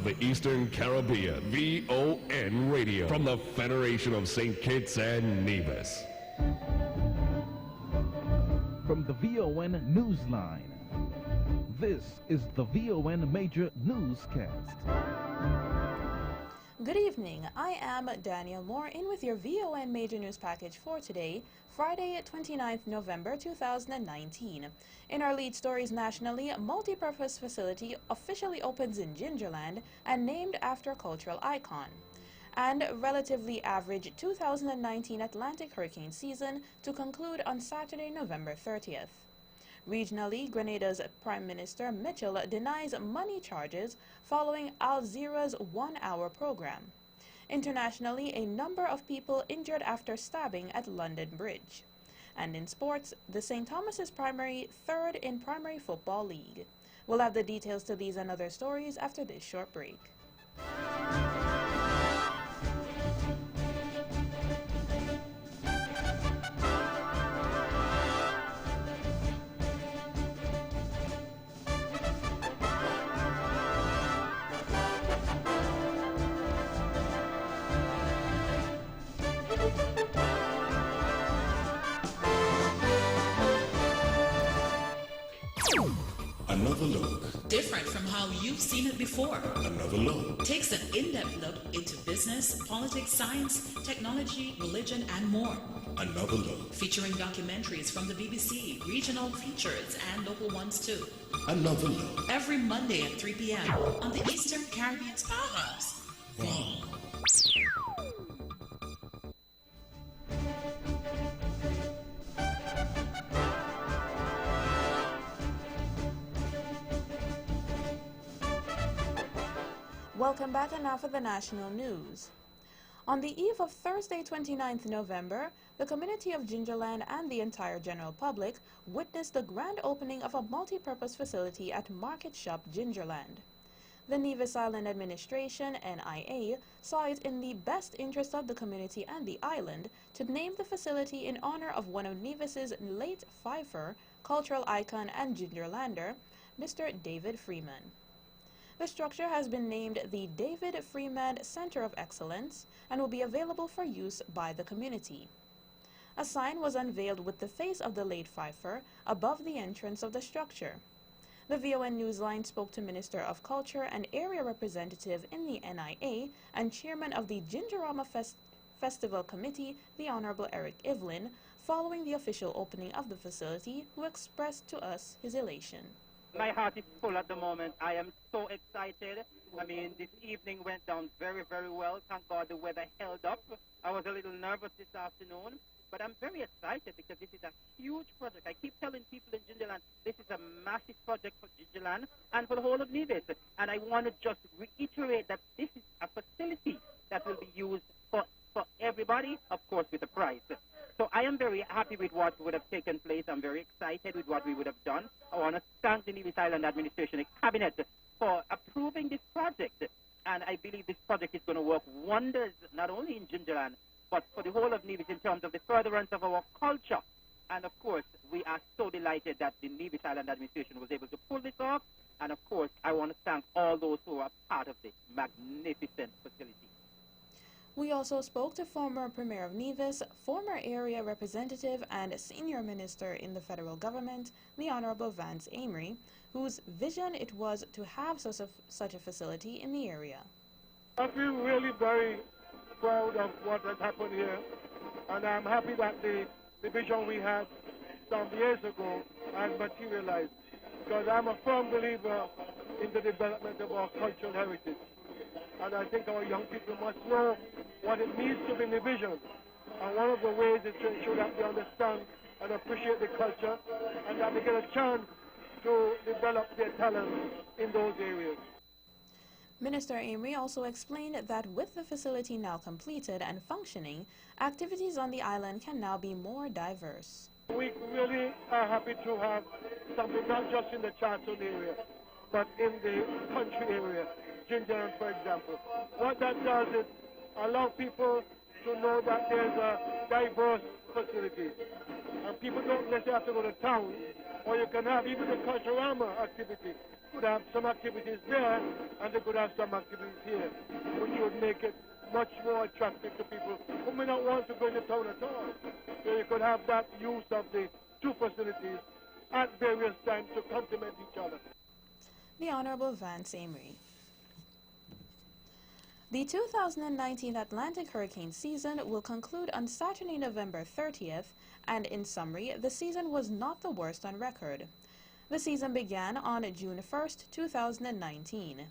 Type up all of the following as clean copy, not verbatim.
the Eastern Caribbean, VON Radio, from the Federation of St. Kitts and Nevis. From the VON Newsline, this is the VON Major Newscast. Good evening, I am Daniel Moore in with your VON Major News Package for today, Friday, 29th November 2019. In our lead stories nationally, a multi-purpose facility officially opens in Gingerland and named after a cultural icon. And relatively average 2019 Atlantic hurricane season to conclude on Saturday, November 30th. Regionally, Grenada's Prime Minister Mitchell denies money charges following Al Jazeera's one-hour program. Internationally, a number of people injured after stabbing at London Bridge. And in sports, the St. Thomas's Primary third in Primary Football League. We'll have the details to these and other stories after this short break. Another look. Different from how you've seen it before. Another look. Takes an in-depth look into business, politics, science, technology, religion, and more. Another look. Featuring documentaries from the BBC, regional features, and local ones too. Another look. Every Monday at 3 p.m. on the Eastern Caribbean's Powerhouse. Wow. Welcome back, and now for the national news. On the eve of Thursday, 29th November, the community of Gingerland and the entire general public witnessed the grand opening of a multi-purpose facility at Market Shop Gingerland. The Nevis Island Administration, NIA, saw it in the best interest of the community and the island to name the facility in honor of one of Nevis's late fifer, cultural icon and Gingerlander, Mr. David Freeman. The structure has been named the David Freeman Center of Excellence and will be available for use by the community. A sign was unveiled with the face of the late fifer above the entrance of the structure. The VON Newsline spoke to Minister of Culture and Area Representative in the NIA and Chairman of the Gingerama Festival Committee, the Honorable Eric Evelyn, following the official opening of the facility, who expressed to us his elation. My heart is full at the moment. I am so excited. I mean, this evening went down very, very well. Thank God the weather held up. I was a little nervous this afternoon, but I'm very excited because this is a huge project. I keep telling people in Gingerland, this is a massive project for Gingerland and for the whole of Nevis. And I want to just reiterate that this is a facility that will be used for everybody, of course, with a price. So I am very happy with what would have taken place. I'm very excited with what we would have done. I want to thank the Nevis Island Administration and Cabinet for approving this project. And I believe this project is going to work wonders, not only in Gingerland, but for the whole of Nevis in terms of the furtherance of our culture. And of course, we are so delighted that the Nevis Island Administration was able to pull this off. And of course, I want to thank all those who are part of this magnificent facility. We also spoke to former Premier of Nevis, former area representative and senior minister in the federal government, the Honorable Vance Amory, whose vision it was to have such a facility in the area. I feel really very proud of what has happened here, and I'm happy that the vision we had some years ago has materialized, because I'm a firm believer in the development of our cultural heritage. And I think our young people must know what it means to be in the vision. And one of the ways is to ensure that they understand and appreciate the culture and that they get a chance to develop their talents in those areas. Minister Amory also explained that with the facility now completed and functioning, activities on the island can now be more diverse. We really are happy to have something not just in the Charleston area, but in the country area. Gingerland, for example. What that does is allow people to know that there's a diverse facility. And people don't necessarily have to go to town, or you can have even the Culturama activity could have some activities there and they could have some activities here, which would make it much more attractive to people who may not want to go into town at all. So you could have that use of the two facilities at various times to complement each other. The Honorable Vance Amory. The 2019 Atlantic hurricane season will conclude on Saturday, November 30th, and in summary, the season was not the worst on record. The season began on June 1st, 2019.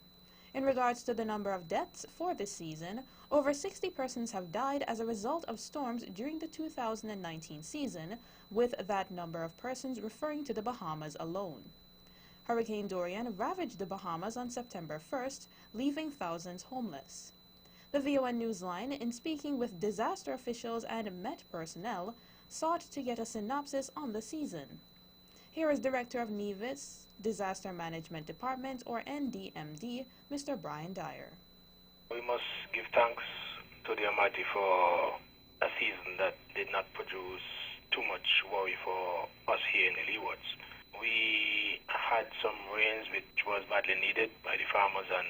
In regards to the number of deaths for this season, over 60 persons have died as a result of storms during the 2019 season, with that number of persons referring to the Bahamas alone. Hurricane Dorian ravaged the Bahamas on September 1st, leaving thousands homeless. The VON Newsline, in speaking with disaster officials and Met personnel, sought to get a synopsis on the season. Here is Director of Nevis Disaster Management Department, or NDMD, Mr. Brian Dyer. We must give thanks to the Almighty for a season that did not produce too much worry for us here in the Leewards. We had some rains which was badly needed by the farmers and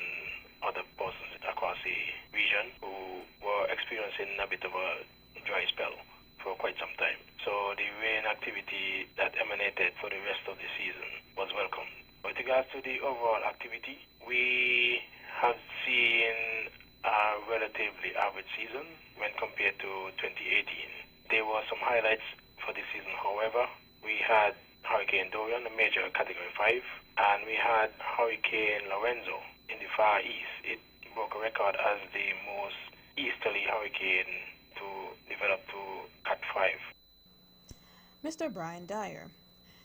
other persons across the region who were experiencing a bit of a dry spell for quite some time. So the rain activity that emanated for the rest of the season was welcome. With regards to the overall activity, we have seen a relatively average season when compared to 2018. There were some highlights for this season, however. We had Hurricane Dorian, a major Category 5, and we had Hurricane Lorenzo in the Far East. It broke a record as the most easterly hurricane to develop to Cat 5. Mr. Brian Dyer.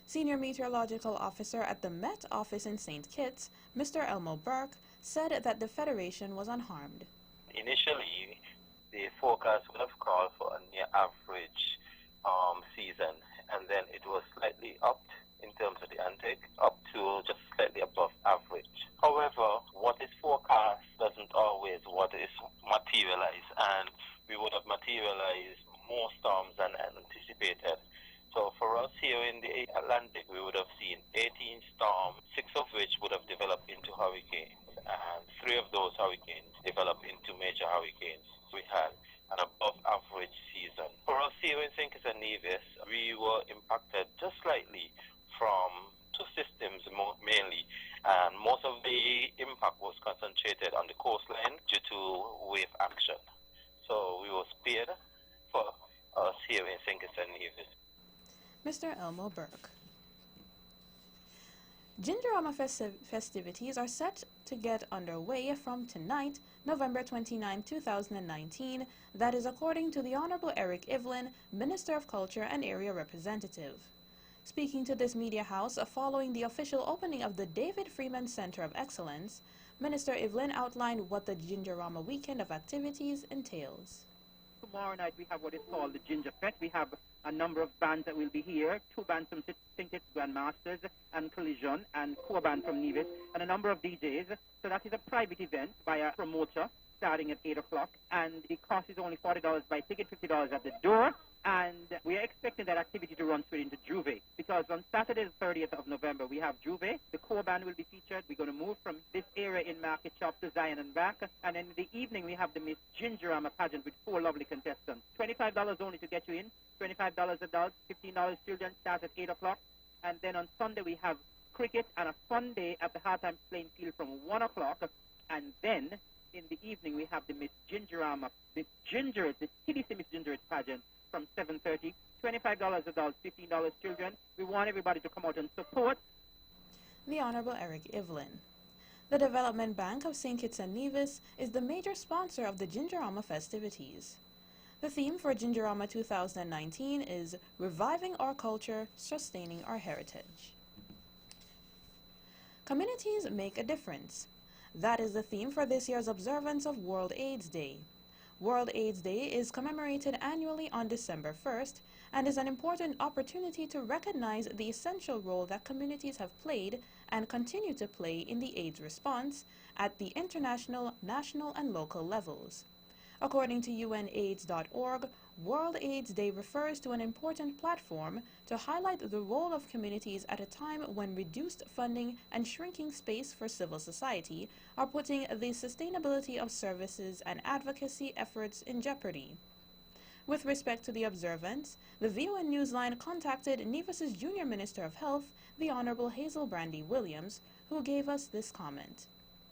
Senior Meteorological Officer at the Met Office in St. Kitts, Mr. Elmo Burke, said that the Federation was unharmed. Initially, the forecast would have called for a near average season, and then it was slightly upped in terms of the intake, up to just slightly above average. However, what is forecast doesn't always what is materialized, and we would have materialized more storms than anticipated. So for us here in the Atlantic, we would have seen 18 storms, 6 of which would have developed into hurricanes, and 3 of those hurricanes developed into major hurricanes. We had an above average season. For us here in St. Kitts and Nevis, we were impacted just slightly from 2 systems mainly, and most of the impact was concentrated on the coastline due to wave action. So we were spared for us here in St. Kitts and Nevis. Mr. Elmo Burke. Gingerama festivities are set to get underway from tonight, November 29, 2019. That is according to the Honorable Eric Evelyn, Minister of Culture and Area Representative. Speaking to this media house following the official opening of the David Freeman Center of Excellence, Minister Evelyn outlined what the Gingerama weekend of activities entails. Tomorrow night we have what is called the Ginger Fest. We have a number of bands that will be here. 2 bands from St. Kitts Grandmasters and Collision, and 4 bands from Nevis, and a number of DJs. So that is a private event by a promoter starting at 8 o'clock. And the cost is only $40 by ticket, $50 at the door. And we are expecting that activity to run straight into Juve, because on Saturday the 30th of November we have Juve. The core band will be featured. We're going to move from this area in Market Shop to Zion and back. And then in the evening we have the Miss Gingerama pageant with 4 lovely contestants. $25 only to get you in. $25 adults, $15 children. Starts at 8 o'clock. And then on Sunday we have cricket and a fun day at the Hard Times playing field from 1 o'clock. And then in the evening we have the Miss Gingerama, Miss Ginger, the TDC Miss Ginger pageant from 7:30. $25 adults, $15 children. We want everybody to come out and support. The Honorable Eric Evelyn. The Development Bank of St. Kitts and Nevis is the major sponsor of the Gingerama festivities. The theme for Gingerama 2019 is Reviving Our Culture, Sustaining Our Heritage. Communities make a difference. That is the theme for this year's observance of World AIDS Day. World AIDS Day is commemorated annually on December 1st and is an important opportunity to recognize the essential role that communities have played and continue to play in the AIDS response at the international, national, and local levels. According to UNAIDS.org, World AIDS Day refers to an important platform to highlight the role of communities at a time when reduced funding and shrinking space for civil society are putting the sustainability of services and advocacy efforts in jeopardy. With respect to the observance, the VON Newsline contacted Nevis's Junior Minister of Health, the Honorable Hazel Brandy Williams, who gave us this comment.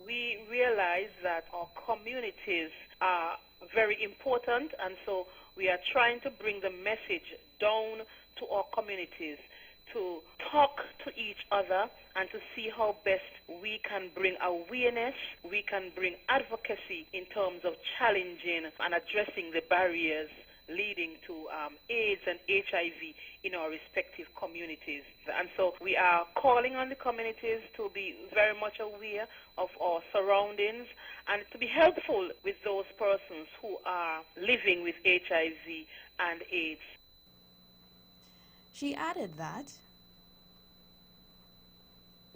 We realize that our communities are very important, and so we are trying to bring the message down to our communities to talk to each other and to see how best we can bring awareness, we can bring advocacy in terms of challenging and addressing the barriers leading to AIDS and HIV in our respective communities. And so we are calling on the communities to be very much aware of our surroundings and to be helpful with those persons who are living with HIV and AIDS. She added that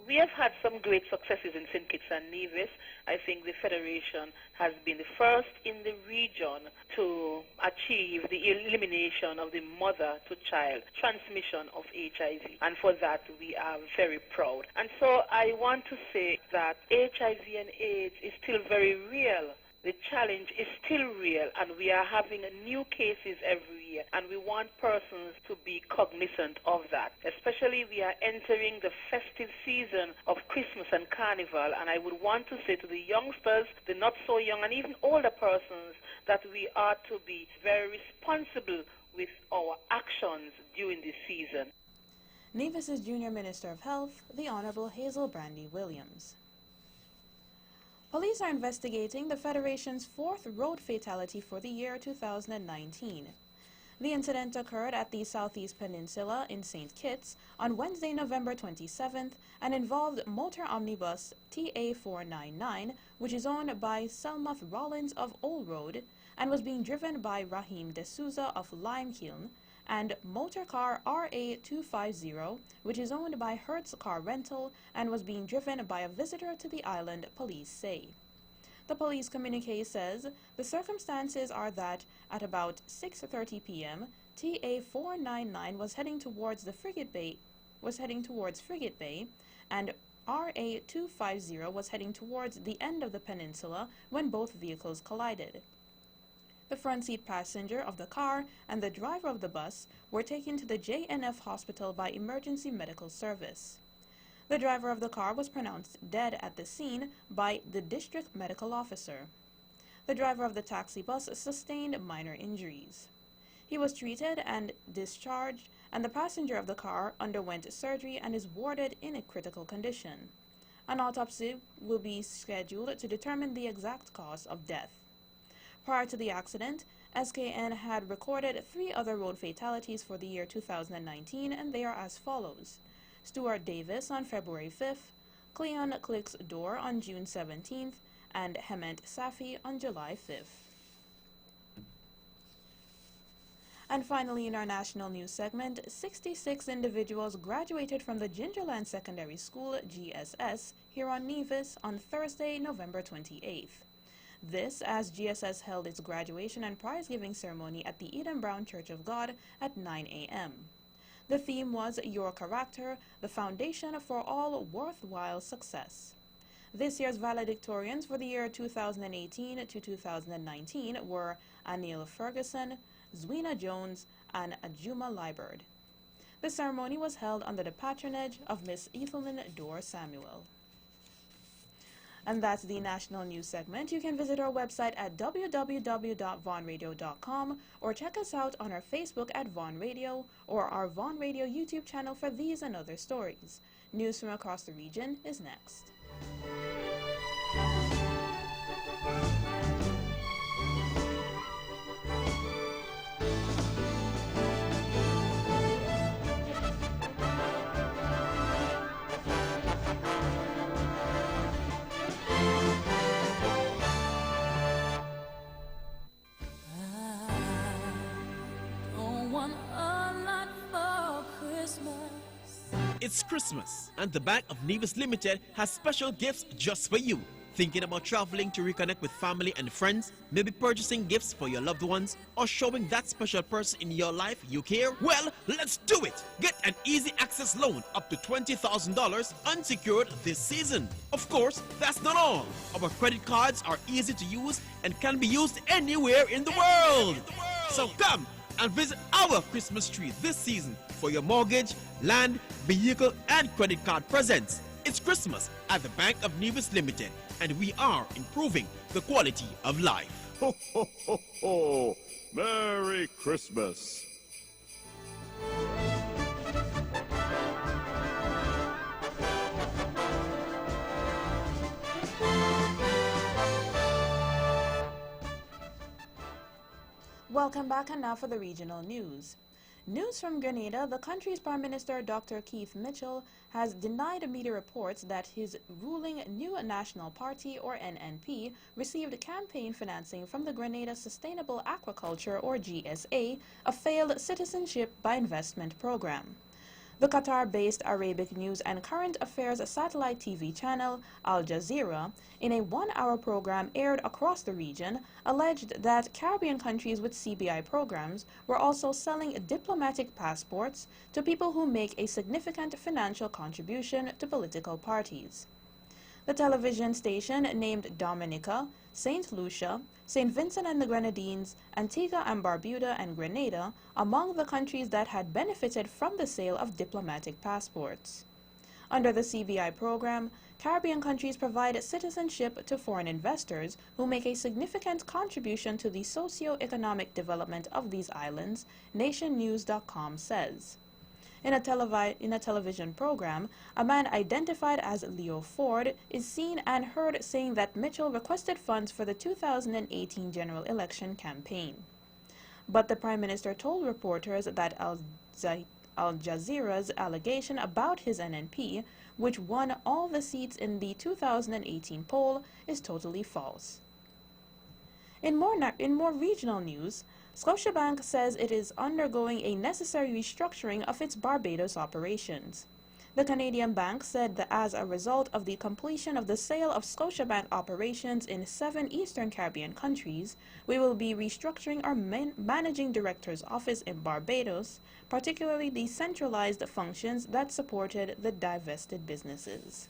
we have had some great successes in St. Kitts and Nevis. I think the Federation has been the first in the region to achieve the elimination of the mother-to-child transmission of HIV. And for that, we are very proud. And so I want to say that HIV and AIDS is still very real. The challenge is still real, and we are having new cases every year, and we want persons to be cognizant of that. Especially we are entering the festive season of Christmas and Carnival, and I would want to say to the youngsters, the not so young, and even older persons, that we are to be very responsible with our actions during this season. Nevis's Junior Minister of Health, the Honorable Hazel Brandy Williams. Police are investigating the Federation's fourth road fatality for the year 2019. The incident occurred at the Southeast Peninsula in St. Kitts on Wednesday, November 27th, and involved motor omnibus TA499, which is owned by Selmuth Rollins of Old Road and was being driven by Raheem D'Souza of Limekiln, and motor car RA250, which is owned by Hertz Car Rental and was being driven by a visitor to the island, police say. The police communique says the circumstances are that at about 6:30 p.m., TA499 was heading towards Frigate Bay, and RA250 was heading towards the end of the peninsula when both vehicles collided. The front seat passenger of the car and the driver of the bus were taken to the JNF hospital by emergency medical service. The driver of the car was pronounced dead at the scene by the district medical officer. The driver of the taxi bus sustained minor injuries. He was treated and discharged, and the passenger of the car underwent surgery and is warded in a critical condition. An autopsy will be scheduled to determine the exact cause of death. Prior to the accident, SKN had recorded 3 other road fatalities for the year 2019, and they are as follows. Stuart Davis on February 5th, Cleon Clicks Door on June 17th, and Hement Safi on July 5th. And finally, in our national news segment, 66 individuals graduated from the Gingerland Secondary School, GSS, here on Nevis on Thursday, November 28th. This as GSS held its graduation and prize-giving ceremony at the Eden Brown Church of God at 9 a.m. The theme was Your Character, the Foundation for All Worthwhile Success. This year's valedictorians for the year 2018 to 2019 were Anil Ferguson, Zwina Jones, and Ajuma Liburd. The ceremony was held under the patronage of Miss Ethelyn Dorr Samuel. And that's the national news segment. You can visit our website at www.vonradio.com or check us out on our Facebook at Von Radio or our Von Radio YouTube channel for these and other stories. News from across the region is next. It's Christmas, and the Bank of Nevis Limited has special gifts just for you. Thinking about traveling to reconnect with family and friends, maybe purchasing gifts for your loved ones, or showing that special person in your life you care? Well, let's do it! Get an easy access loan up to $20,000 unsecured this season. Of course, that's not all. Our credit cards are easy to use and can be used anywhere in the world. So come and visit our Christmas tree this season for your mortgage, land, vehicle, and credit card presents. It's Christmas at the Bank of Nevis Limited, and we are improving the quality of life. Ho, ho, ho, ho! Merry Christmas! Welcome back, and now for the regional news. News from Grenada: the country's Prime Minister Dr. Keith Mitchell has denied media reports that his ruling New National Party, or NNP, received campaign financing from the Grenada Sustainable Aquaculture, or GSA, a failed citizenship by investment program. The Qatar-based Arabic news and current affairs satellite TV channel Al Jazeera, in a one-hour program aired across the region, alleged that Caribbean countries with CBI programs were also selling diplomatic passports to people who make a significant financial contribution to political parties. The television station named Dominica, St. Lucia, St. Vincent and the Grenadines, Antigua and Barbuda, and Grenada among the countries that had benefited from the sale of diplomatic passports. Under the CBI program, Caribbean countries provide citizenship to foreign investors who make a significant contribution to the socio-economic development of these islands, nationnews.com says. In a television program, a man identified as Leo Ford is seen and heard saying that Mitchell requested funds for the 2018 general election campaign. But the Prime Minister told reporters that Al Jazeera's allegation about his NNP, which won all the seats in the 2018 poll, is totally false. In more regional news, Scotiabank says it is undergoing a necessary restructuring of its Barbados operations. The Canadian bank said that as a result of the completion of the sale of Scotiabank operations in 7 Eastern Caribbean countries, we will be restructuring our managing director's office in Barbados, particularly the centralized functions that supported the divested businesses.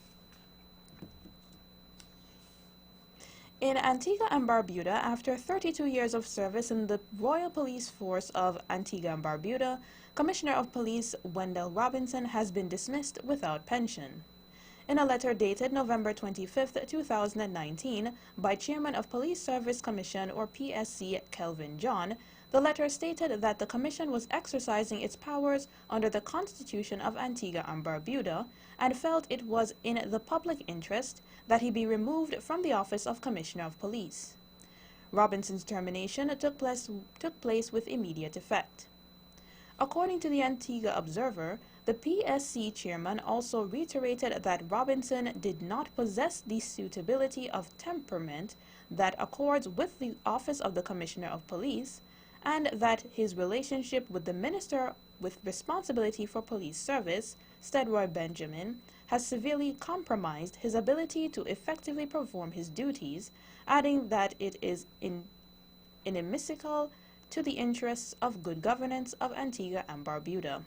In Antigua and Barbuda, after 32 years of service in the Royal Police Force of Antigua and Barbuda, Commissioner of Police Wendell Robinson has been dismissed without pension. In a letter dated November 25, 2019, by Chairman of Police Service Commission, or PSC, Kelvin John, the letter stated that the Commission was exercising its powers under the Constitution of Antigua and Barbuda and felt it was in the public interest that he be removed from the office of Commissioner of Police. Robinson's termination took place with immediate effect. According to the Antigua Observer, the PSC chairman also reiterated that Robinson did not possess the suitability of temperament that accords with the office of the Commissioner of Police, and that his relationship with the Minister with responsibility for police service, Stedroy Benjamin, has severely compromised his ability to effectively perform his duties, adding that it is inimical to the interests of good governance of Antigua and Barbuda.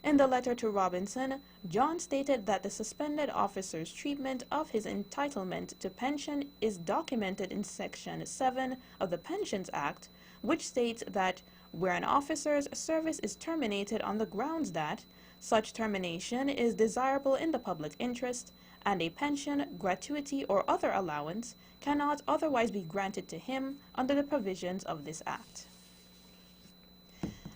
In the letter to Robinson, John stated that the suspended officer's treatment of his entitlement to pension is documented in Section 7 of the Pensions Act, which states that where an officer's service is terminated on the grounds that such termination is desirable in the public interest, and a pension, gratuity, or other allowance cannot otherwise be granted to him under the provisions of this Act.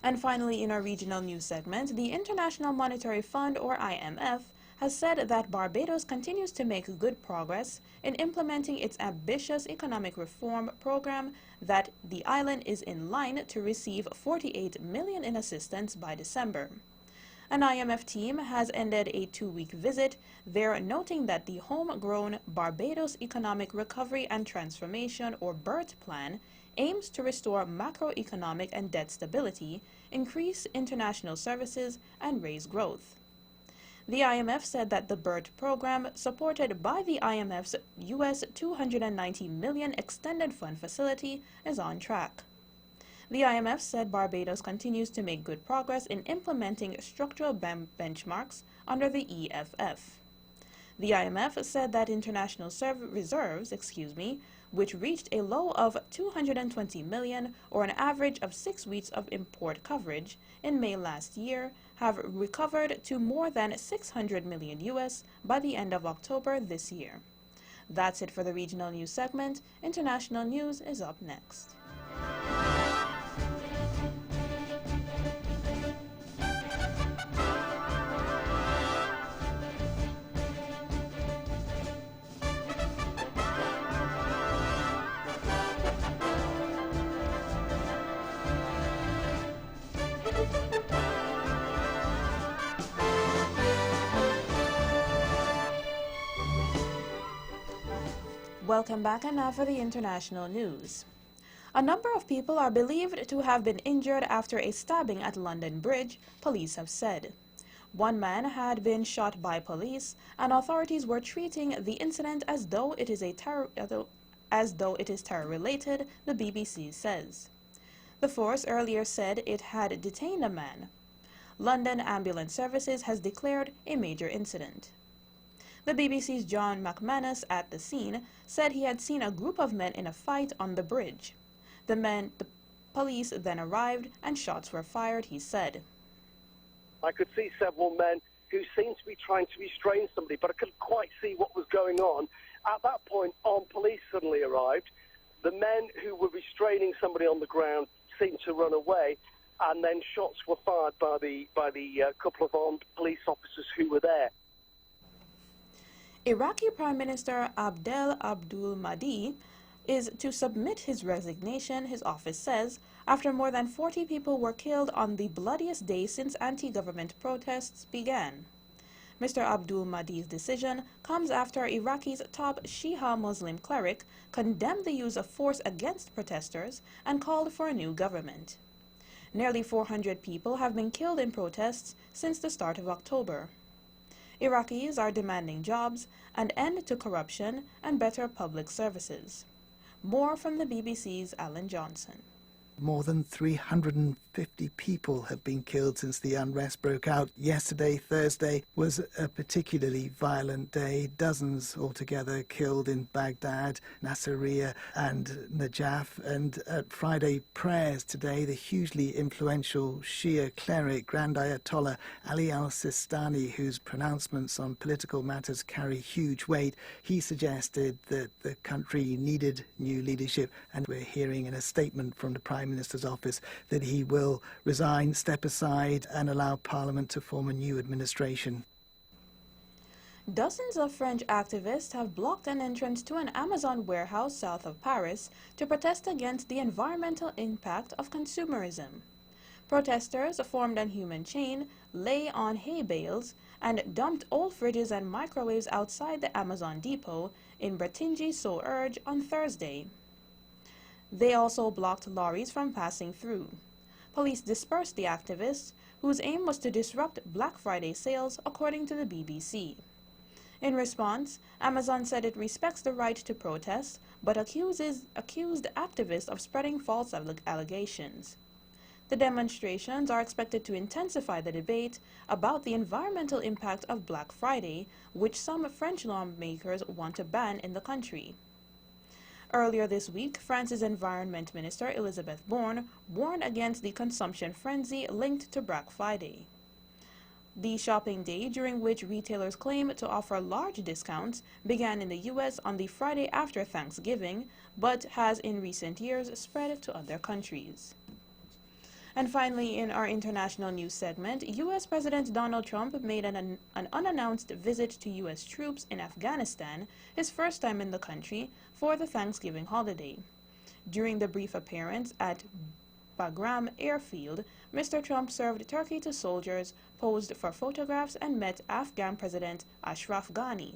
And finally, in our regional news segment, the International Monetary Fund, or IMF, has said that Barbados continues to make good progress in implementing its ambitious economic reform program, that the island is in line to receive $48 million in assistance by December. An IMF team has ended a 2-week visit there, noting that the homegrown Barbados Economic Recovery and Transformation, or BERT plan, aims to restore macroeconomic and debt stability, increase international services, and raise growth. The IMF said that the BERT program, supported by the IMF's US $290 million extended fund facility, is on track. The IMF said Barbados continues to make good progress in implementing structural benchmarks under the EFF. The IMF said that international reserves, which reached a low of 220 million, or an average of 6 weeks of import coverage, in May last year, have recovered to more than 600 million US by the end of October this year. That's it for the regional news segment. International news is up next. Welcome back, and now for the international news. A number of people are believed to have been injured after a stabbing at London Bridge, police have said. One man had been shot by police, and authorities were treating the incident as though it is terror-related, the BBC says. The force earlier said it had detained a man. London Ambulance Services has declared a major incident. The BBC's John McManus, at the scene, said he had seen a group of men in a fight on the bridge. The police then arrived and shots were fired, he said. I could see several men who seemed to be trying to restrain somebody, but I couldn't quite see what was going on. At that point, armed police suddenly arrived. The men who were restraining somebody on the ground seemed to run away, and then shots were fired by the couple of armed police officers who were there. Iraqi Prime Minister Abdel Abdul Mahdi is to submit his resignation, his office says, after more than 40 people were killed on the bloodiest day since anti-government protests began. Mr. Abdul Mahdi's decision comes after Iraqi's top Shia Muslim cleric condemned the use of force against protesters and called for a new government. Nearly 400 people have been killed in protests since the start of October. Iraqis are demanding jobs, an end to corruption, and better public services. More from the BBC's Alan Johnson. More than 350 people have been killed since the unrest broke out. Yesterday, Thursday, was a particularly violent day. Dozens altogether killed in Baghdad, Nasiriyah and Najaf. And at Friday prayers today, the hugely influential Shia cleric Grand Ayatollah Ali al-Sistani, whose pronouncements on political matters carry huge weight, he suggested that the country needed new leadership. And we're hearing in a statement from the Prime Minister's office that he will resign, step aside and allow Parliament to form a new administration. Dozens of French activists have blocked an entrance to an Amazon warehouse south of Paris to protest against the environmental impact of consumerism. Protesters formed a human chain, lay on hay bales, and dumped old fridges and microwaves outside the Amazon depot in Bretigny-sur-Orge on Thursday. They also blocked lorries from passing through. Police dispersed the activists, whose aim was to disrupt Black Friday sales, according to the BBC. In response, Amazon said it respects the right to protest, but accused activists of spreading false allegations. The demonstrations are expected to intensify the debate about the environmental impact of Black Friday, which some French lawmakers want to ban in the country. Earlier this week, France's Environment Minister Elizabeth Borne warned against the consumption frenzy linked to Black Friday. The shopping day, during which retailers claim to offer large discounts, began in the U.S. on the Friday after Thanksgiving, but has in recent years spread to other countries. And finally, in our international news segment, U.S. President Donald Trump made an unannounced visit to U.S. troops in Afghanistan, his first time in the country, for the Thanksgiving holiday. During the brief appearance at Bagram Airfield, Mr. Trump served turkey to soldiers, posed for photographs, and met Afghan President Ashraf Ghani.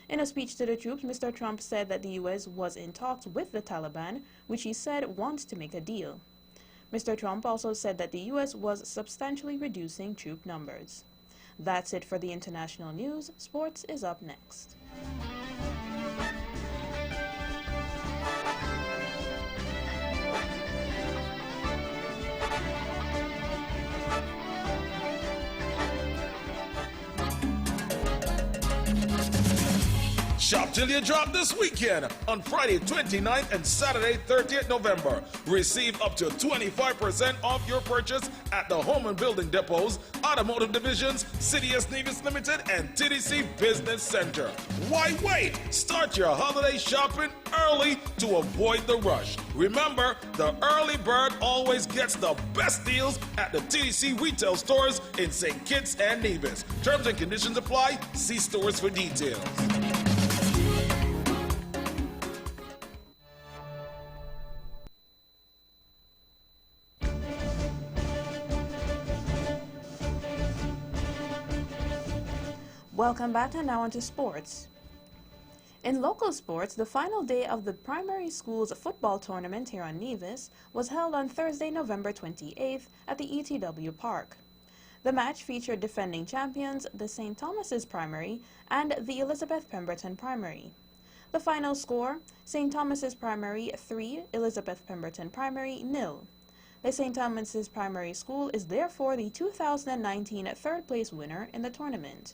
In a speech to the troops, Mr. Trump said that the U.S. was in talks with the Taliban, which he said wants to make a deal. Mr. Trump also said that the U.S. was substantially reducing troop numbers. That's it for the international news. Sports is up next. Shop till you drop this weekend on Friday 29th and Saturday 30th November. Receive up to 25% off your purchase at the Home and Building Depots, Automotive Divisions, CDS Nevis Limited, and TDC Business Center. Why wait? Start your holiday shopping early to avoid the rush. Remember, the early bird always gets the best deals at the TDC retail stores in St. Kitts and Nevis. Terms and conditions apply. See stores for details. Welcome back, and now on to sports. In local sports, the final day of the primary school's football tournament here on Nevis was held on Thursday, November 28th at the ETW Park. The match featured defending champions, the St. Thomas's Primary and the Elizabeth Pemberton Primary. The final score, St. Thomas's Primary 3, Elizabeth Pemberton Primary 0. The St. Thomas's Primary School is therefore the 2019 third-place winner in the tournament.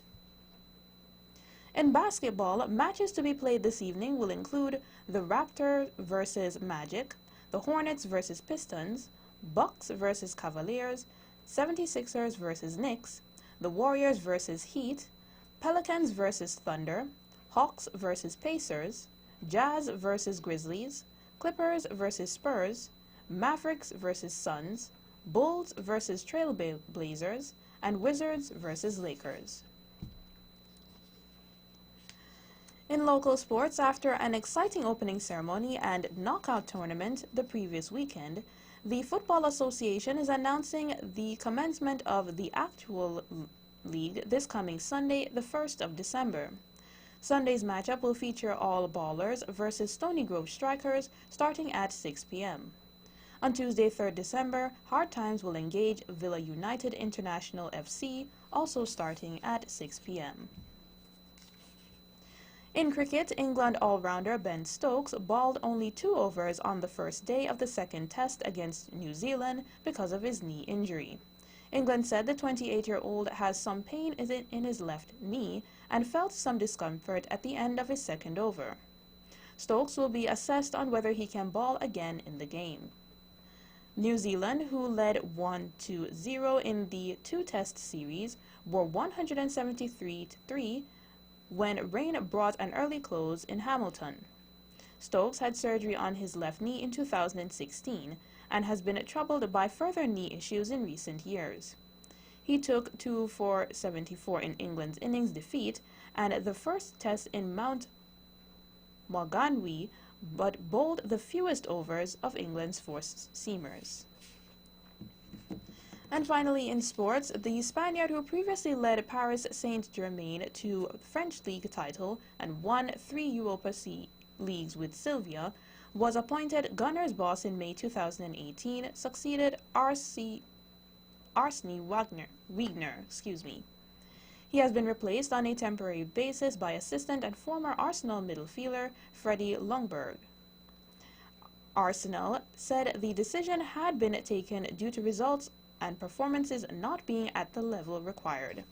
In basketball, matches to be played this evening will include the Raptors versus Magic, the Hornets versus Pistons, Bucks versus Cavaliers, 76ers versus Knicks, the Warriors versus Heat, Pelicans versus Thunder, Hawks versus Pacers, Jazz versus Grizzlies, Clippers versus Spurs, Mavericks versus Suns, Bulls versus Trailblazers, and Wizards versus Lakers. In local sports, after an exciting opening ceremony and knockout tournament the previous weekend, the Football Association is announcing the commencement of the actual league this coming Sunday, the 1st of December. Sunday's matchup will feature All Ballers versus Stony Grove Strikers starting at 6 p.m. On Tuesday, 3rd December, Hard Times will engage Villa United International FC, also starting at 6 p.m. In cricket, England all-rounder Ben Stokes bowled only 2 overs on the first day of the second test against New Zealand because of his knee injury. England said the 28-year-old has some pain in his left knee and felt some discomfort at the end of his second over. Stokes will be assessed on whether he can bowl again in the game. New Zealand, who led 1-0 in the 2-test series, were 173-3 when rain brought an early close in Hamilton. Stokes had surgery on his left knee in 2016 and has been troubled by further knee issues in recent years. He took 2 for 74 in England's innings defeat and the first test in Mount Maunganui, but bowled the fewest overs of England's four-seamers. And finally, in sports, the Spaniard who previously led Paris Saint-Germain to French league title and won 3 Europa leagues with Sylvia was appointed Gunners boss in May 2018, succeeded Arsene Wenger. He has been replaced on a temporary basis by assistant and former Arsenal midfielder Freddie Ljungberg. Arsenal said the decision had been taken due to results and performances not being at the level required.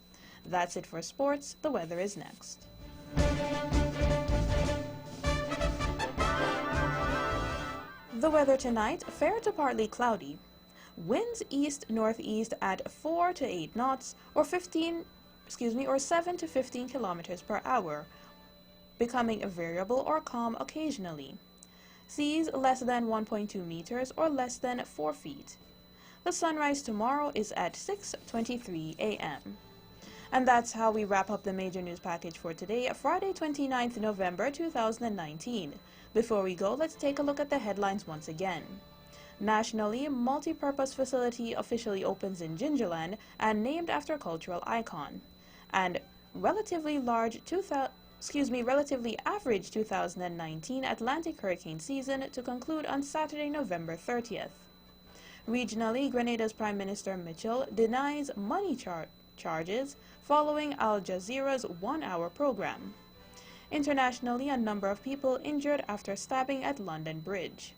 That's it for sports. The weather is next. The weather tonight, fair to partly cloudy. Winds east-northeast at 4 to 8 knots or 7 to 15 kilometers per hour, becoming variable or calm occasionally. Seas less than 1.2 meters or less than 4 feet. The sunrise tomorrow is at 6:23 a.m. And that's how we wrap up the major news package for today, Friday 29th November 2019. Before we go, let's take a look at the headlines once again. Nationally, multi-purpose facility officially opens in Gingerland and named after cultural icon. And relatively average 2019 Atlantic hurricane season to conclude on Saturday, November 30th. Regionally, Grenada's Prime Minister Mitchell denies money charges following Al Jazeera's one-hour program. Internationally, a number of people injured after stabbing at London Bridge.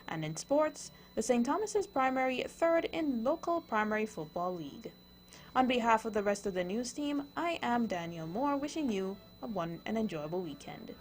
And in sports, the St. Thomas's Primary third in local primary football league. On behalf of the rest of the news team, I am Daniel Moore, wishing you an enjoyable weekend.